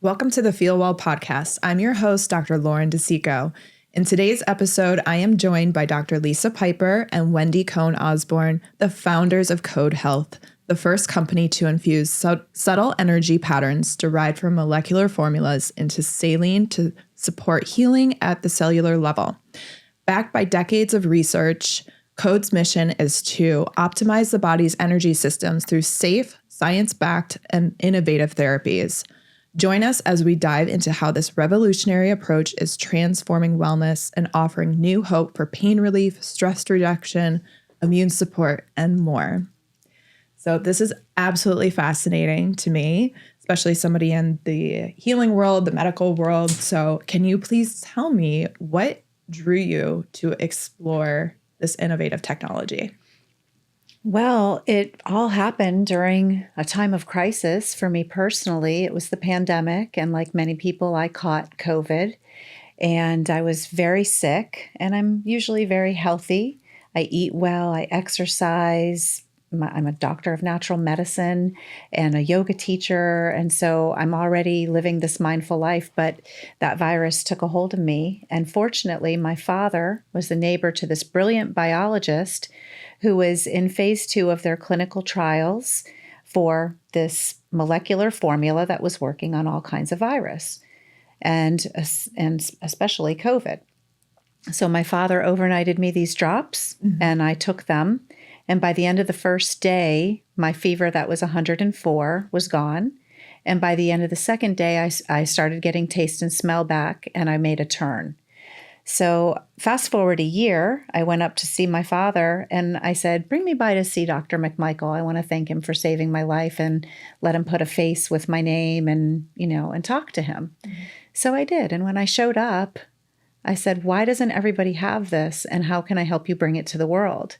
Welcome to the FeelWell Podcast. I'm your host, Dr. Lauren DeCicco. In today's episode, I am joined by Dr. Lisa Piper and Wendy Cohn Osborne, the founders of Code Health, the first company to infuse subtle energy patterns derived from molecular formulas into saline to support healing at the cellular level. Backed by decades of research, Code's mission is to optimize the body's energy systems through safe, science-backed, and innovative therapies. Join us as we dive into how this revolutionary approach is transforming wellness and offering new hope for pain relief, stress reduction, immune support, and more. So this is absolutely fascinating to me, especially somebody in the healing world, the medical world. So can you please tell me what drew you to explore this innovative technology? Well, it all happened during a time of crisis for me personally. It was the pandemic, and like many people, I caught COVID, and I was very sick, and I'm usually very healthy. I eat well, I exercise. I'm a doctor of natural medicine and a yoga teacher, and so I'm already living this mindful life, but that virus took a hold of me. And fortunately, my father was the neighbor to this brilliant biologist who was in phase 2 of their clinical trials for this molecular formula that was working on all kinds of virus, and especially COVID. So my father overnighted me these drops, and I took them. And by the end of the first day, my fever that was 104 was gone. And by the end of the second day, I started getting taste and smell back, and I made a turn. So fast forward a year, I went up to see my father, and I said, bring me by to see Dr. McMichael. I want to thank him for saving my life and let him put a face with my name and, and talk to him. Mm-hmm. So I did. And when I showed up, I said, why doesn't everybody have this? And how can I help you bring it to the world?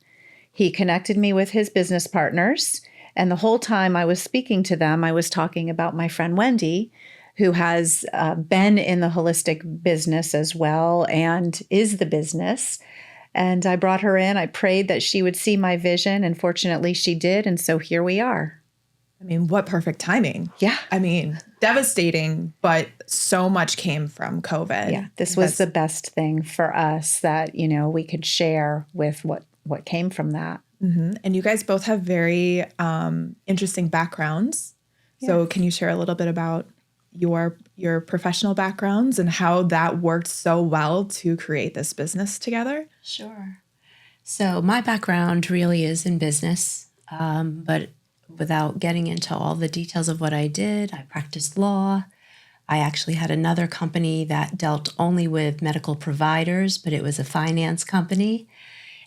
He connected me with his business partners. And the whole time I was speaking to them, I was talking about my friend Wendy, who has been in the holistic business as well and is the business. And I brought her in. I prayed that she would see my vision. And fortunately, she did. And so here we are. I mean, what perfect timing. Yeah. I mean, devastating, but so much came from COVID. Yeah, this was the best thing for us that, we could share with what came from that. Mm-hmm. And you guys both have very interesting backgrounds. Yes. So can you share a little bit about your professional backgrounds and how that worked so well to create this business together? Sure. So my background really is in business, but without getting into all the details of what I did, I practiced law. I actually had another company that dealt only with medical providers, but it was a finance company.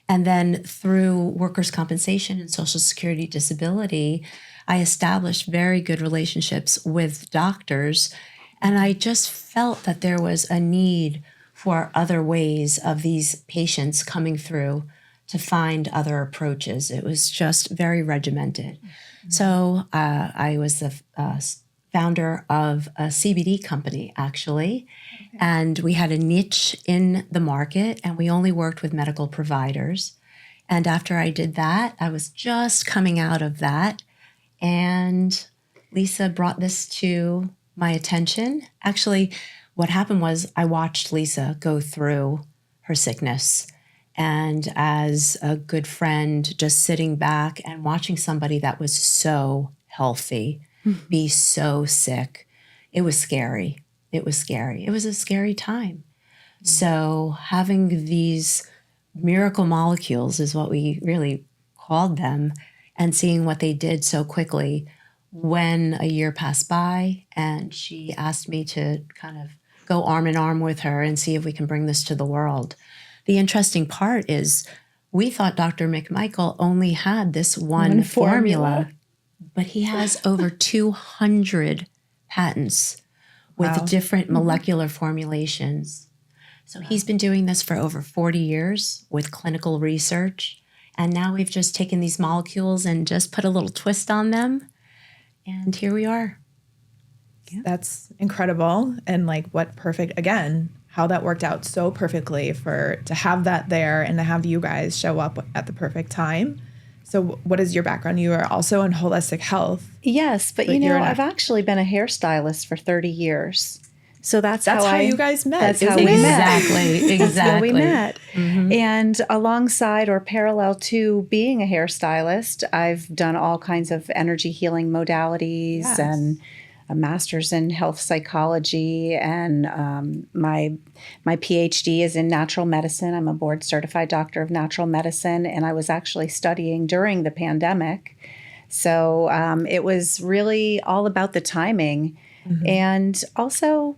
And then through workers' compensation and Social Security disability, I established very good relationships with doctors. And I just felt that there was a need for other ways of these patients coming through to find other approaches. It was just very regimented. Mm-hmm. So I was the founder of a CBD company, actually. Okay. And we had a niche in the market, and we only worked with medical providers. And after I did that, I was just coming out of that. And Lisa brought this to my attention. Actually, what happened was I watched Lisa go through her sickness. And as a good friend, just sitting back and watching somebody that was so healthy be so sick, it was scary. It was scary. It was a scary time. So having these miracle molecules is what we really called them, and seeing what they did so quickly. When a year passed by and she asked me to kind of go arm in arm with her and see if we can bring this to the world. The interesting part is we thought Dr. McMichael only had this one formula, but he has over 200 patents with different molecular formulations. So he's been doing this for over 40 years with clinical research. And now we've just taken these molecules and just put a little twist on them. And here we are. Yeah. That's incredible. And what perfect, again, how that worked out so perfectly to have that there and to have you guys show up at the perfect time. So what is your background? You are also in holistic health. Yes, but I've actually been a hairstylist for 30 years. So that's how you guys met. That's how we met. Exactly. That's how we met. Mm-hmm. And alongside or parallel to being a hairstylist, I've done all kinds of energy healing modalities and a master's in health psychology, and my PhD is in natural medicine. I'm a board certified doctor of natural medicine, and I was actually studying during the pandemic. So it was really all about the timing. Mm-hmm. And also,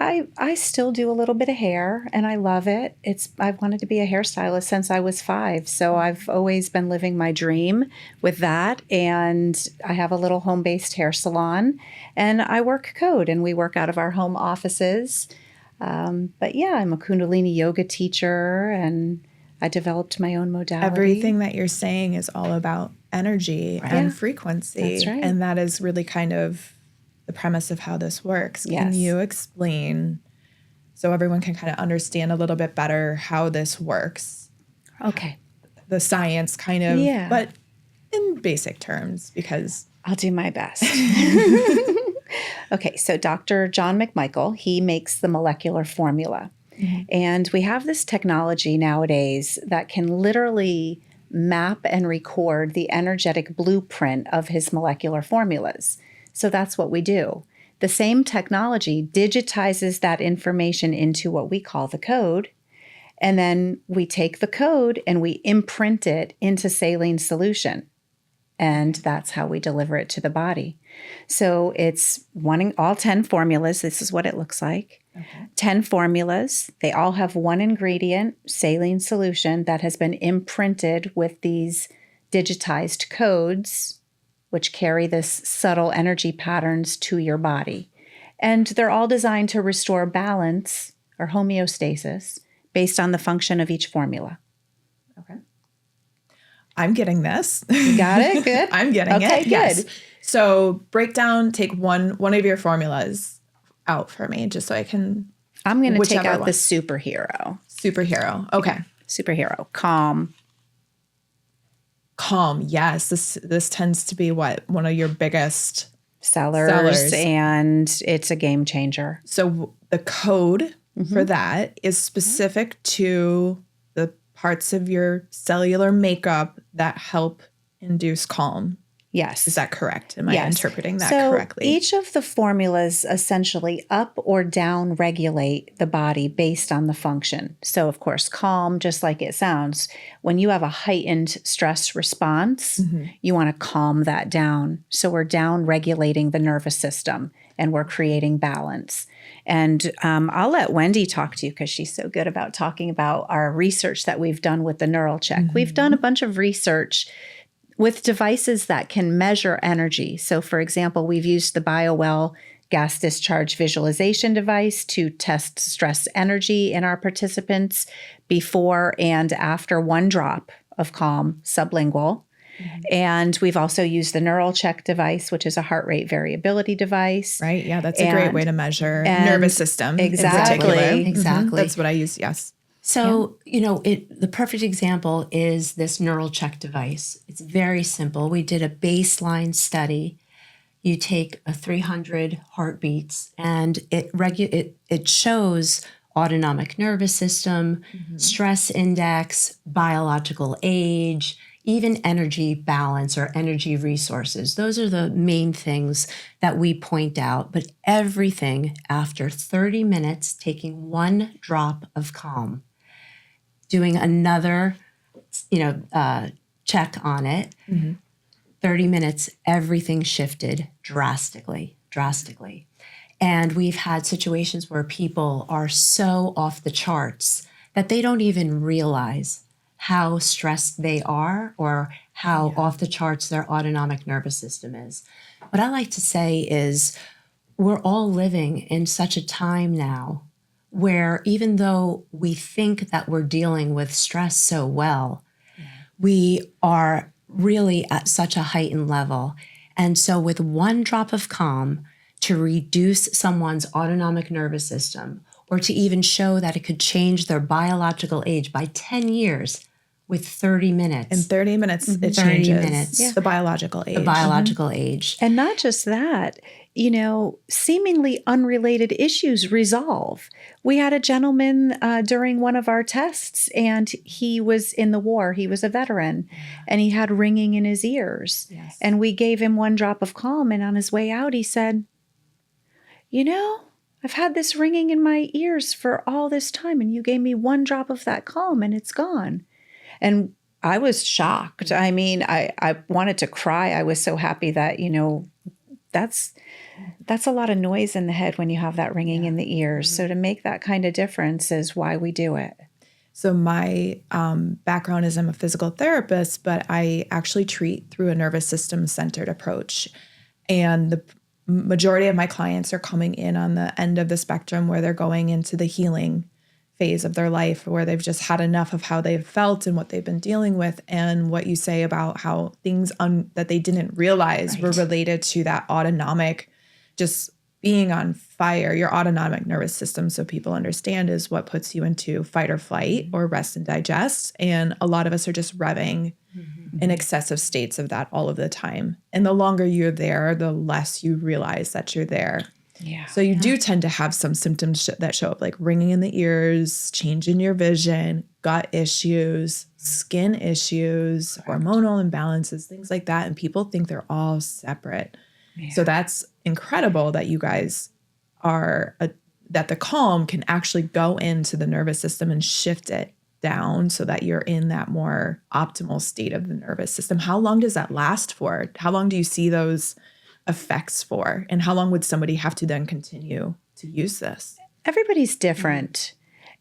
I still do a little bit of hair, and I love it. I've wanted to be a hairstylist since I was 5, so I've always been living my dream with that. And I have a little home-based hair salon, and I work code, and we work out of our home offices. But yeah, I'm a Kundalini yoga teacher, and I developed my own modality. Everything that you're saying is all about energy and frequency. That's right. And that is really kind of the premise of how this works. Yes. Can you explain so everyone can kind of understand a little bit better how this works? Okay. The science kind of, but in basic terms, because I'll do my best. Okay, so Dr. John McMichael, he makes the molecular formula. Mm-hmm. And we have this technology nowadays that can literally map and record the energetic blueprint of his molecular formulas. So that's what we do. The same technology digitizes that information into what we call the code. And then we take the code and we imprint it into saline solution. And that's how we deliver it to the body. So it's all 10 formulas. This is what it looks like. Okay. 10 formulas. They all have one ingredient, saline solution, that has been imprinted with these digitized codes, which carry this subtle energy patterns to your body. And they're all designed to restore balance or homeostasis based on the function of each formula. Okay. I'm getting this. You got it? Good. I'm getting it. Okay, good. Yes. So take one of your formulas out for me, just so I can. I'm going to take out the superhero. Superhero. Okay. Superhero. Calm. Calm. Yes. This tends to be one of your biggest sellers, and it's a game changer. So the code for that is specific to the parts of your cellular makeup that help induce calm. Yes. Is that correct? Am I interpreting that so correctly? Each of the formulas essentially up or down regulate the body based on the function. So, of course, calm, just like it sounds, when you have a heightened stress response, you want to calm that down. So we're down regulating the nervous system and we're creating balance. And I'll let Wendy talk to you because she's so good about talking about our research that we've done with the neural check. We've done a bunch of research with devices that can measure energy. So, for example, we've used the BioWell gas discharge visualization device to test stress energy in our participants before and after 1 drop of calm sublingual. And we've also used the neural check device, which is a heart rate variability device. Right. Yeah, that's a great way to measure nervous system. Exactly. Exactly. That's what I use. Yes. So, the perfect example is this neural check device. It's very simple. We did a baseline study. You take 300 heartbeats and it shows autonomic nervous system, stress index, biological age, even energy balance or energy resources. Those are the main things that we point out. But everything after 30 minutes, taking 1 drop of calm, doing another, check on it, 30 minutes, everything shifted drastically. And we've had situations where people are so off the charts that they don't even realize how stressed they are or how off the charts their autonomic nervous system is. What I like to say is we're all living in such a time now where even though we think that we're dealing with stress so well, we are really at such a heightened level. And so with 1 drop of calm to reduce someone's autonomic nervous system or to even show that it could change their biological age by 10 years, with 30 minutes. In 30 minutes, it 30 changes minutes. the biological age. The biological age. And not just that, seemingly unrelated issues resolve. We had a gentleman during one of our tests, and he was in the war. He was a veteran, and he had ringing in his ears. Yes. And we gave him one drop of calm, and on his way out, he said, I've had this ringing in my ears for all this time, and you gave me one drop of that calm, and it's gone. And I was shocked. I mean, I wanted to cry. I was so happy that, that's a lot of noise in the head when you have that ringing in the ears. So to make that kind of difference is why we do it. So my background is I'm a physical therapist, but I actually treat through a nervous system centered approach. And the majority of my clients are coming in on the end of the spectrum where they're going into the healing phase of their life, where they've just had enough of how they've felt and what they've been dealing with. And what you say about how things that they didn't realize were related to that autonomic, just being on fire. Your autonomic nervous system, so people understand, is what puts you into fight or flight or rest and digest. And a lot of us are just revving in excessive states of that all of the time. And the longer you're there, the less you realize that you're there. Yeah. So you do tend to have some symptoms that show up, like ringing in the ears, change in your vision, gut issues, skin issues, hormonal imbalances, things like that. And people think they're all separate. Yeah. So that's incredible that you guys are, that the calm can actually go into the nervous system and shift it down so that you're in that more optimal state of the nervous system. How long does that last for? How long do you see those effects for? And how long would somebody have to then continue to use this? Everybody's different.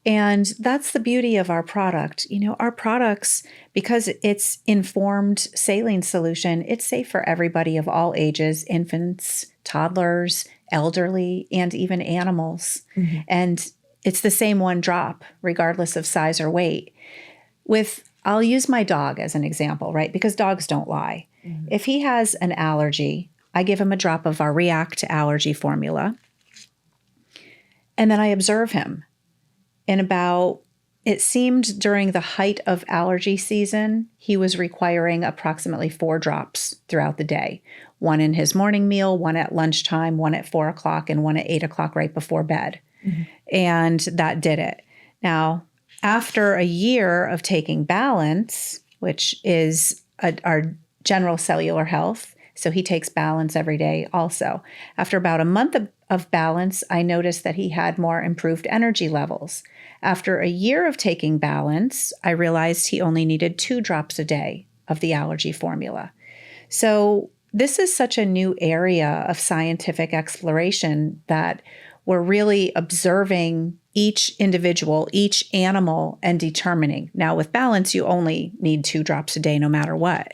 And that's the beauty of our product. Our products, because it's informed saline solution, it's safe for everybody of all ages, infants, toddlers, elderly, and even animals. Mm-hmm. And it's the same one drop, regardless of size or weight. I'll use my dog as an example, right? Because dogs don't lie. Mm-hmm. If he has an allergy, I give him a drop of our React allergy formula. And then I observe him. And it seemed during the height of allergy season, he was requiring approximately 4 drops throughout the day. 1 in his morning meal, 1 at lunchtime, 1 at 4 o'clock, and 1 at 8 o'clock right before bed. Mm-hmm. And that did it. Now, after a year of taking Balance, which is our general cellular health, so he takes Balance every day also. After about a month of Balance, I noticed that he had more improved energy levels. After a year of taking Balance, I realized he only needed 2 drops a day of the allergy formula. So this is such a new area of scientific exploration that we're really observing each individual, each animal, and determining. Now, with Balance, you only need 2 drops a day no matter what.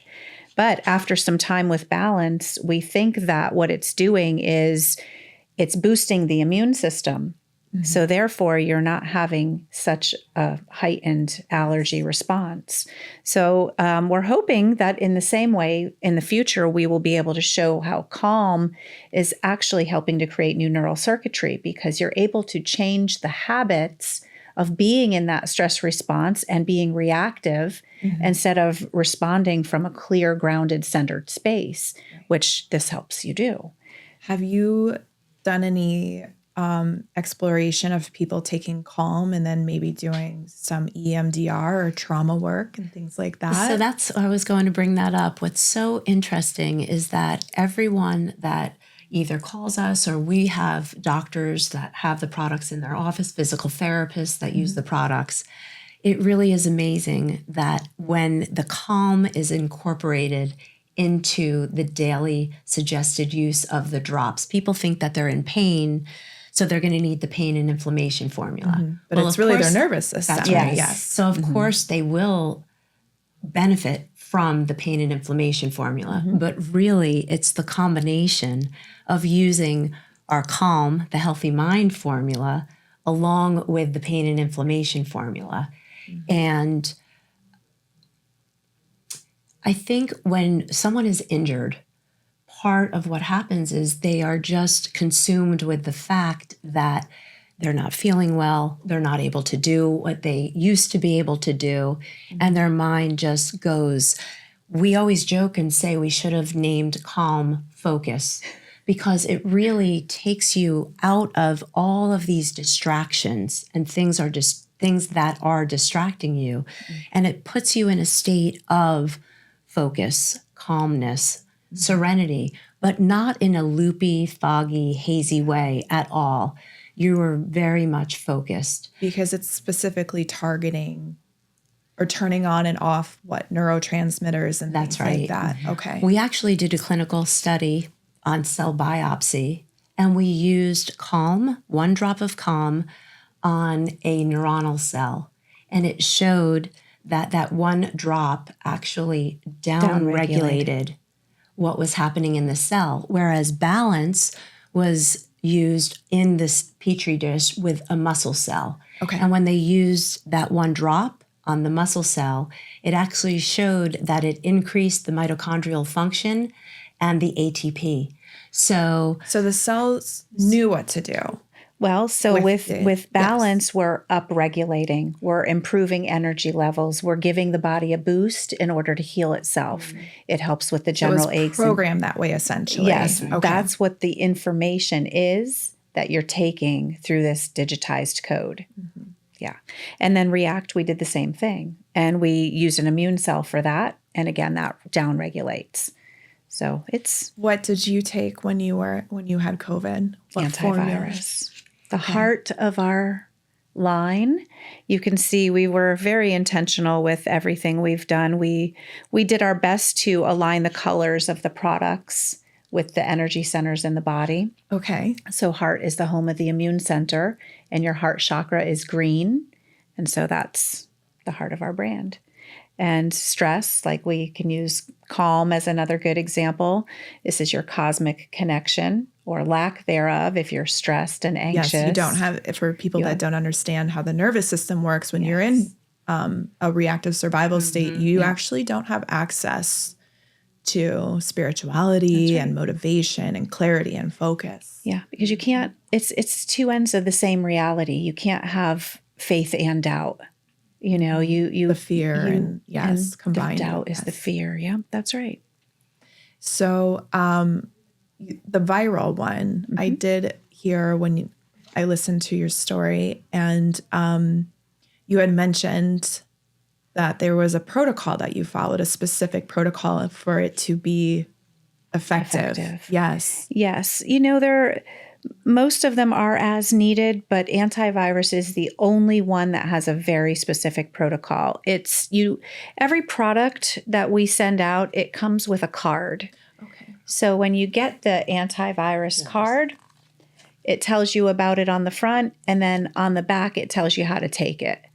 But after some time with Balance, we think that what it's doing is it's boosting the immune system. Mm-hmm. So therefore, you're not having such a heightened allergy response. So we're hoping that in the same way, in the future, we will be able to show how calm is actually helping to create new neural circuitry, because you're able to change the habits of being in that stress response and being reactive instead of responding from a clear, grounded, centered space, which this helps you do. Have you done any exploration of people taking calm and then maybe doing some EMDR or trauma work and things like that? So I was going to bring that up. What's so interesting is that everyone that either calls us, or we have doctors that have the products in their office, physical therapists that use the products. It really is amazing that when the calm is incorporated into the daily suggested use of the drops, people think that they're in pain, so they're going to need the pain and inflammation formula. Mm-hmm. But it's really their nervous system. That's right. Yes. So of course they will benefit from the pain and inflammation formula, but really it's the combination of using our calm, the healthy mind formula, along with the pain and inflammation formula. And I think when someone is injured, part of what happens is they are just consumed with the fact that they're not feeling well, they're not able to do what they used to be able to do, and their mind just goes. We always joke and say we should have named calm focus, because it really takes you out of all of these distractions and things that are distracting you. And it puts you in a state of focus, calmness, serenity, but not in a loopy, foggy, hazy way at all. You are very much focused. Because it's specifically targeting or turning on and off neurotransmitters and That's things right. like that. Okay. We actually did a clinical study on cell biopsy, and we used calm, 1 drop of calm, on a neuronal cell. And it showed that that 1 drop actually downregulated what was happening in the cell, whereas balance was used in this petri dish with a muscle cell. Okay. And when they used that 1 drop on the muscle cell, it actually showed that it increased the mitochondrial function and the ATP. So the cells knew what to do. Well, so with balance, yes. We're upregulating, we're improving energy levels, we're giving the body a boost in order to heal itself. It helps with the general aches. Programmed that way, essentially. Yes, Okay. that's what the information is that you're taking through this digitized code. Mm-hmm. Yeah. And then React, we did the same thing. And we used an immune cell for that. And again, that downregulates. So it's... What did you take when you had COVID? What antivirus. The heart of our line. You can see we were very intentional with everything we've done. We did our best to align the colors of the products with the energy centers in the body. Okay. So heart is the home of the immune center, and your heart chakra is green. And so that's the heart of our brand. And stress, like we can use calm as another good example. This is your cosmic connection or lack thereof if you're stressed and anxious. Yes, you don't have, for people that don't understand how the nervous system works, when you're in a reactive survival state, you actually don't have access to spirituality and motivation and clarity and focus. Yeah, because you can't, it's 2 ends of the same reality. You can't have faith and doubt. You know, the fear and combined. The doubt is the fear. Yeah, that's right. So the viral one, I did hear when I listened to your story, and you had mentioned that there was a protocol that you followed, a specific protocol for it to be effective. Yes. Yes. You know, most of them are as needed, but antivirus is the only one that has a very specific protocol. Every product that we send out, it comes with a card. Okay. So when you get the antivirus card, it tells you about it on the front, and then on the back, it tells you how to take it.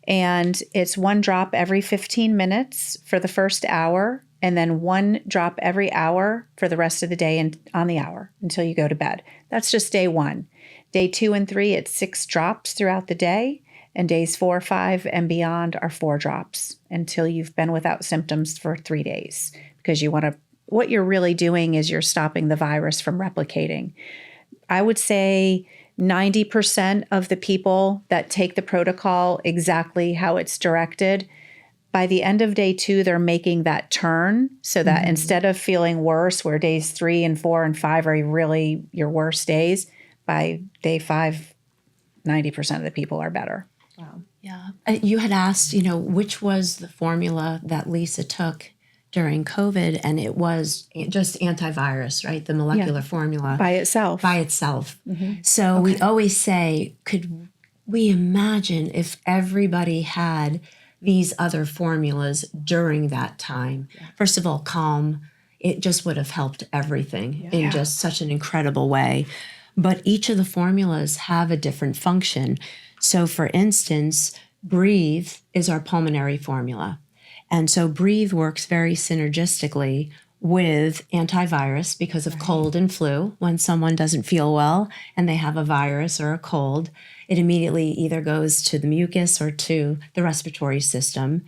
And it's 1 drop every 15 minutes for the first hour, and then 1 drop every hour for the rest of the day and on the hour until you go to bed. That's just day 1. Day 2 and 3, it's 6 drops throughout the day. And days 4, 5, and beyond are 4 drops until you've been without symptoms for 3 days. Because what you're really doing is you're stopping the virus from replicating. I would say 90% of the people that take the protocol exactly how it's directed, by the end of day 2, they're making that turn so that instead of feeling worse, where days 3 and 4 and 5 are really your worst days, by day 5, 90% of the people are better. Wow. Yeah. You had asked, which was the formula that Lisa took during COVID, and it was just antivirus, right? The molecular formula. By itself. Mm-hmm. So we always say, could we imagine if everybody had these other formulas during that time? Yeah. First of all, calm, it just would have helped everything in just such an incredible way. But each of the formulas have a different function. So for instance, breathe is our pulmonary formula. And so breathe works very synergistically with antivirus because of cold and flu. When someone doesn't feel well and they have a virus or a cold, it immediately either goes to the mucus or to the respiratory system.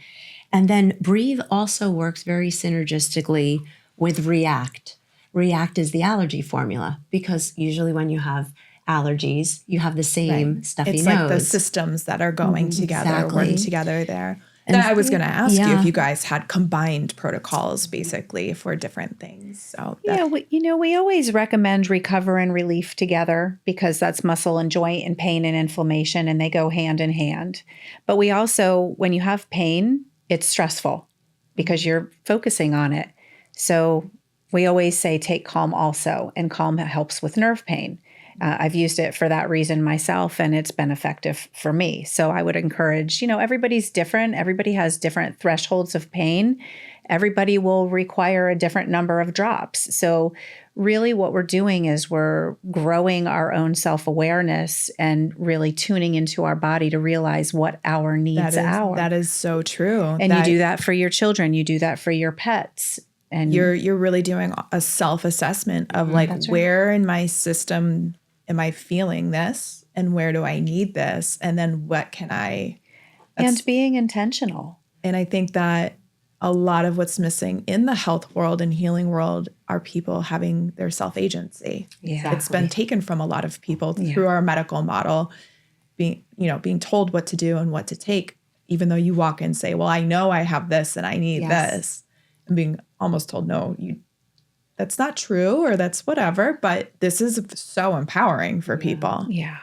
And then breathe also works very synergistically with react. React is the allergy formula because usually when you have allergies, you have the same stuffy it's nose. like the systems that are going together, working together there. And I was going to ask you yeah. if you guys had combined protocols basically for different things. So Yeah, we always recommend recover and relief together because that's muscle and joint and pain and inflammation, and they go hand in hand. But we also, when you have pain, it's stressful because you're focusing on it. So we always say take Calm also, and Calm helps with nerve pain. I've used it for that reason myself, and it's been effective for me. So I would encourage, everybody's different. Everybody has different thresholds of pain. Everybody will require a different number of drops. So really what we're doing is we're growing our own self-awareness and really tuning into our body to realize what our needs are. That is so true. And you do that for your children. You do that for your pets. And you're really doing a self-assessment of where in my system am I feeling this and where do I need this? And then what can and being intentional. And I think that a lot of what's missing in the health world and healing world are people having their self-agency. Yeah. It's been taken from a lot of people through our medical model, being told what to do and what to take, even though you walk in and say, well, I know I have this and I need this, and being almost told, no, that's not true, or that's whatever, but this is so empowering for people. Yeah.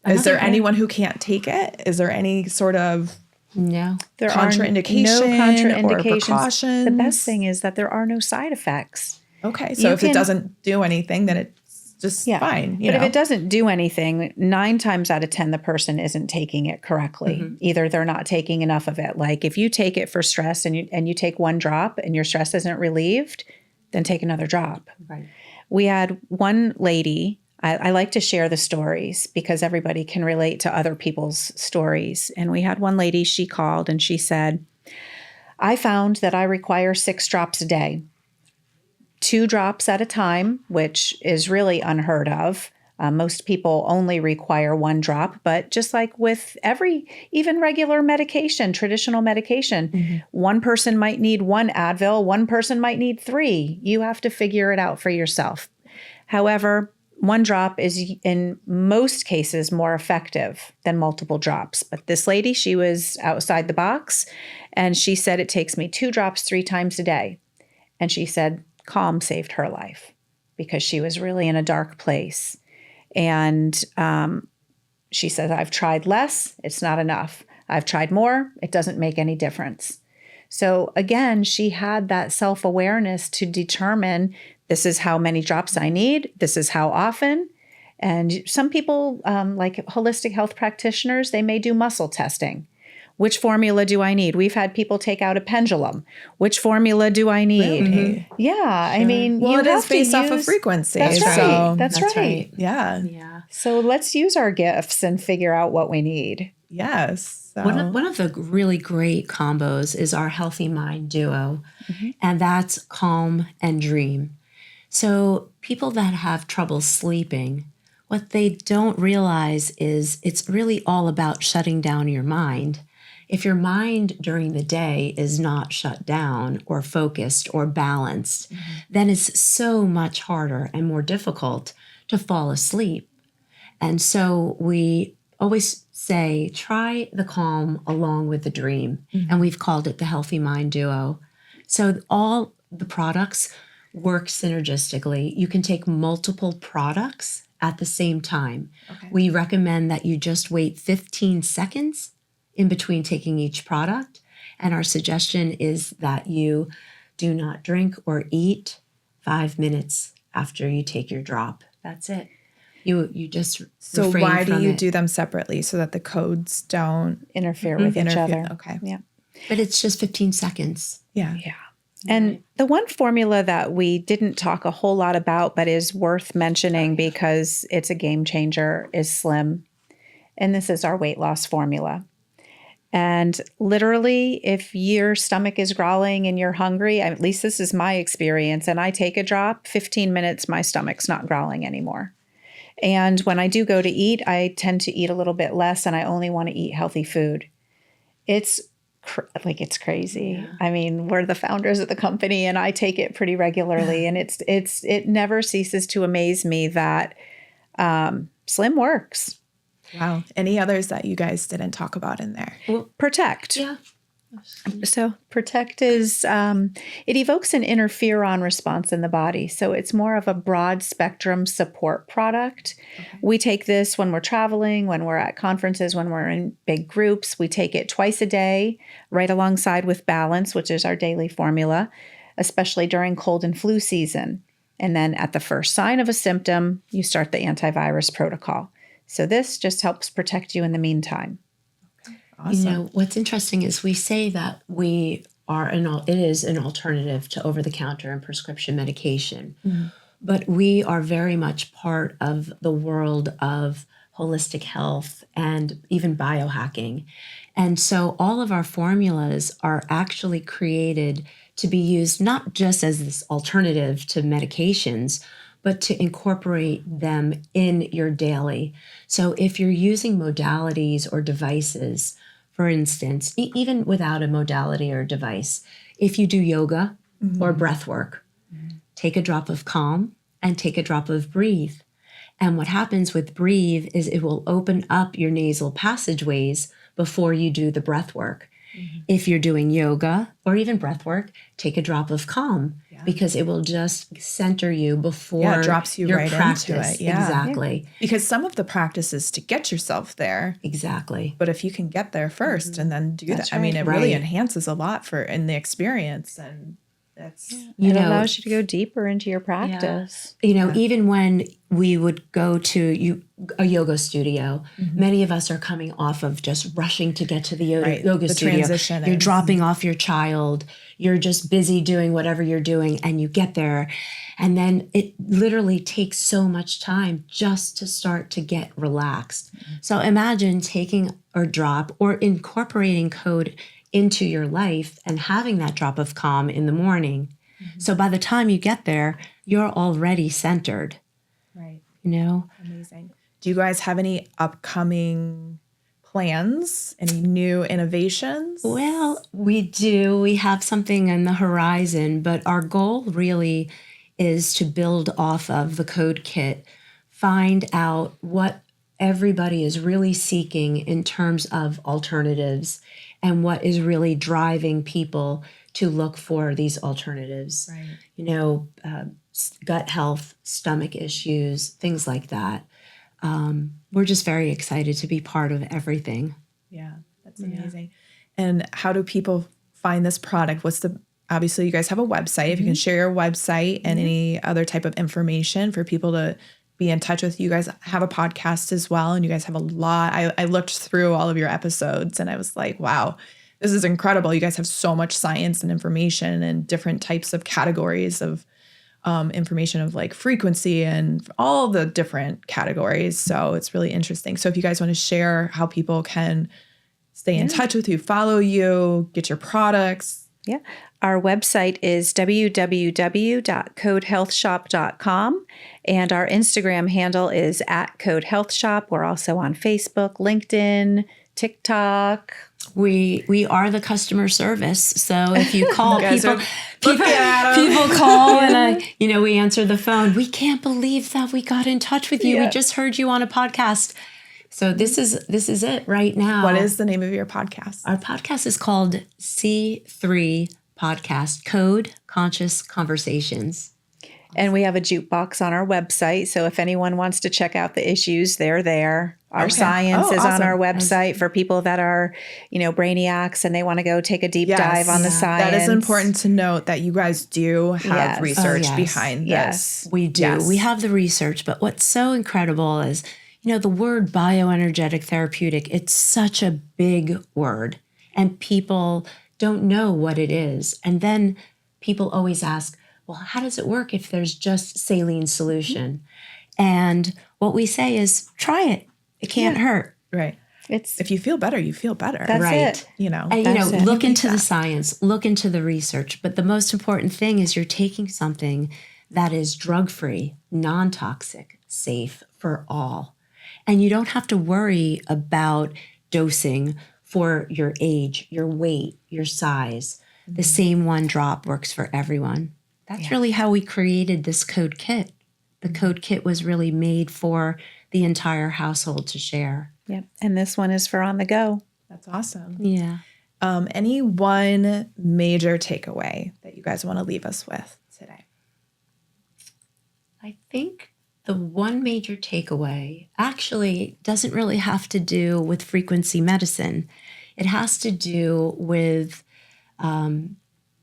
Is there anyone who can't take it? Is there any sort of there contraindication are no contraindications. or precautions? The best thing is that there are no side effects. Okay. So if it doesn't do anything, then it's just fine. But if it doesn't do anything, 9 times out of 10, the person isn't taking it correctly. Mm-hmm. Either they're not taking enough of it. Like if you take it for stress and you take 1 drop and your stress isn't relieved, then take another drop. Right. We had one lady, I like to share the stories because everybody can relate to other people's stories. And we had one lady, she called and she said, I found that I require 6 drops a day, 2 drops at a time, which is really unheard of. Most people only require 1 drop, but just like with even regular medication, traditional medication, one person might need 1 Advil, one person might need 3. You have to figure it out for yourself. However, 1 drop is in most cases more effective than multiple drops. But this lady, she was outside the box and she said, it takes me 2 drops 3 times a day. And she said, Calm saved her life because she was really in a dark place. And she says, I've tried less. It's not enough. I've tried more. It doesn't make any difference. So again, she had that self-awareness to determine this is how many drops I need. This is how often. And some people, like holistic health practitioners, they may do muscle testing. Which formula do I need? We've had people take out a pendulum. Which formula do I need? Really? Yeah. I mean, well, it is based off of frequency. That's right. So That's right. Yeah. So let's use our gifts and figure out what we need. Yes. So. One of the really great combos is our Healthy Mind Duo, and that's Calm and Dream. So people that have trouble sleeping, what they don't realize is it's really all about shutting down your mind. If your mind during the day is not shut down or focused or balanced, then it's so much harder and more difficult to fall asleep. And so we always say, try the Calm along with the Dream. And we've called it the Healthy Mind Duo. So all the products work synergistically. You can take multiple products at the same time. Okay. We recommend that you just wait 15 seconds in between taking each product. And our suggestion is that you do not drink or eat 5 minutes after you take your drop. That's it. You just So why do you do them separately so that the codes don't interfere with each other? Okay. Yeah. But it's just 15 seconds. Yeah. Yeah. And the one formula that we didn't talk a whole lot about, but is worth mentioning because it's a game changer, is Slim. And this is our weight loss formula. And literally, if your stomach is growling and you're hungry, at least this is my experience, and I take a drop, 15 minutes, my stomach's not growling anymore. And when I do go to eat, I tend to eat a little bit less and I only want to eat healthy food. It's crazy. Yeah. I mean, we're the founders of the company and I take it pretty regularly. And it never ceases to amaze me that Slim works. Wow. Any others that you guys didn't talk about in there? Well, Protect. Yeah. So Protect is, it evokes an interferon response in the body. So it's more of a broad spectrum support product. Okay. We take this when we're traveling, when we're at conferences, when we're in big groups. We take it twice a day, right alongside with Balance, which is our daily formula, especially during cold and flu season. And then at the first sign of a symptom, you start the antivirus protocol. So this just helps protect you in the meantime. Awesome. What's interesting is we say that it is an alternative to over-the-counter and prescription medication, but we are very much part of the world of holistic health and even biohacking. And so all of our formulas are actually created to be used not just as this alternative to medications, but to incorporate them in your daily. So if you're using modalities or devices, for instance, even without a modality or device, if you do yoga or breath work, take a drop of Calm and take a drop of Breathe. And what happens with Breathe is it will open up your nasal passageways before you do the breath work. If you're doing yoga or even breath work, take a drop of Calm because it will just center you before it drops you your right practice. into it. Yeah. Exactly. Because some of the practice is to get yourself there. Exactly. But if you can get there first and then do That's that, I mean, right. it really enhances a lot in the experience. And that's, it allows you to go deeper into your practice. Even when we would go to a yoga studio, many of us are coming off of just rushing to get to the yoga studio. Transition you're dropping off your child. You're just busy doing whatever you're doing, and you get there. And then it literally takes so much time just to start to get relaxed. So imagine taking a drop or incorporating code into your life and having that drop of Calm in the morning. So by the time you get there, you're already centered. Right. Amazing. Do you guys have any upcoming plans? Any new innovations? Well, we do. We have something on the horizon, but our goal really is to build off of the code kit, find out what everybody is really seeking in terms of alternatives and what is really driving people to look for these alternatives. Right. Gut health, stomach issues, things like that. We're just very excited to be part of everything. Yeah, that's amazing. And how do people find this product? Obviously you guys have a website. If you can share your website and any other type of information for people to be in touch with. You guys have a podcast as well, and you guys have a lot. I looked through all of your episodes and I was like, wow, this is incredible. You guys have so much science and information and different types of categories of information of like frequency and all the different categories. So it's really interesting. So if you guys want to share how people can stay in touch with you, follow you, get your products. Yeah. Our website is www.codehealthshop.com, and our Instagram handle is @codehealthshop. We're also on Facebook, LinkedIn, TikTok. We are the customer service. So if you call, people people call and we answer the phone. We can't believe that we got in touch with you. We just heard you on a podcast. So this is it right now. What is the name of your podcast? Our podcast is called C3 Podcast, Code Conscious Conversations. And we have a jukebox on our website. So if anyone wants to check out the issues, they're there. Our science is on our website for people that are, brainiacs and they want to go take a deep dive on the science. That is important to note that you guys do have research behind this. We do. Yes. We have the research. But what's so incredible is, the word bioenergetic therapeutic, it's such a big word and people don't know what it is. And then people always ask, well, how does it work if there's just saline solution? And what we say is try it. It can't hurt. Right. If you feel better, you feel better. That's right. it. And, look into the science, look into the research. But the most important thing is you're taking something that is drug-free, non-toxic, safe for all. And you don't have to worry about dosing for your age, your weight, your size. The same one drop works for everyone. That's really how we created this code kit. The code kit was really made for the entire household to share. Yep. And this one is for on the go. That's awesome. Yeah. Any one major takeaway that you guys want to leave us with today? I think the one major takeaway actually doesn't really have to do with frequency medicine. It has to do with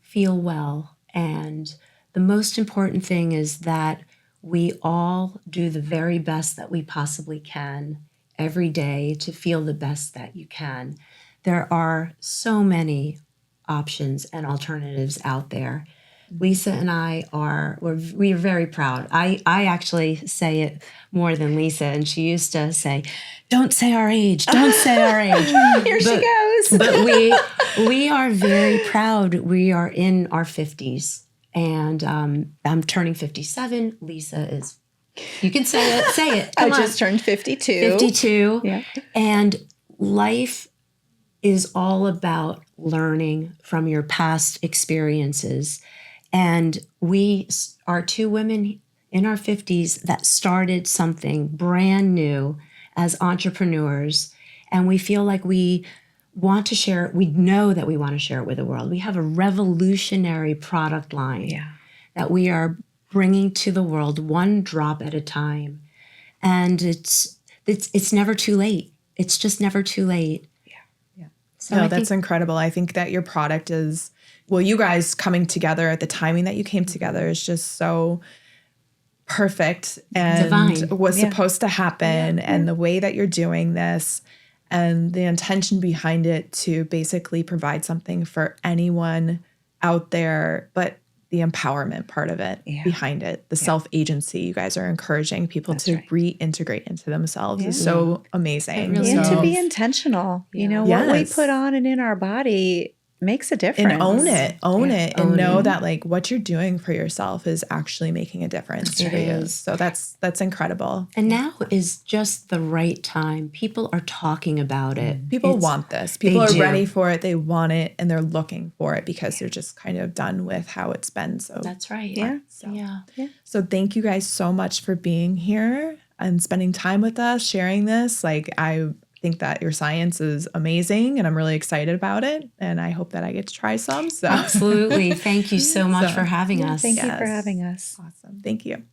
feel well. And the most important thing is that we all do the very best that we possibly can every day to feel the best that you can. There are so many options and alternatives out there. Lisa and I are very proud. I actually say it more than Lisa, and she used to say, "Don't say our age, don't say our age." Here she goes. But we are very proud. We are in our 50s, and I'm turning 57. Lisa is, you can say it, say it. I just turned 52. 52. Yeah. And life is all about learning from your past experiences. And we are two women in our 50s that started something brand new as entrepreneurs. And we feel like we want to share it. We know that we want to share it with the world. We have a revolutionary product line that we are bringing to the world one drop at a time. And it's never too late. It's just never too late. Yeah. So No, that's incredible. I think that your product is, well, you guys coming together at the timing that you came together is just so perfect and divine. Was supposed to happen. And the way that you're doing this and the intention behind it to basically provide something for anyone out there, but the empowerment part of it behind it, the self-agency you guys are encouraging people to reintegrate into themselves is so amazing. Really And so, to be intentional. You know, what we put on and in our body makes a difference. and own it and know that like what you're doing for yourself is actually making a difference for you. So that's incredible. And now is just the right time. People are talking about it. People want this. People are ready for it. They want it and they're looking for it because they're just kind of done with how it's been. So that's right. Yeah. So thank you guys so much for being here and spending time with us, sharing this. Like I think that your science is amazing and I'm really excited about it. And I hope that I get to try some. So Absolutely. Thank you so much for having us. Thank you for having us. Awesome. Thank you.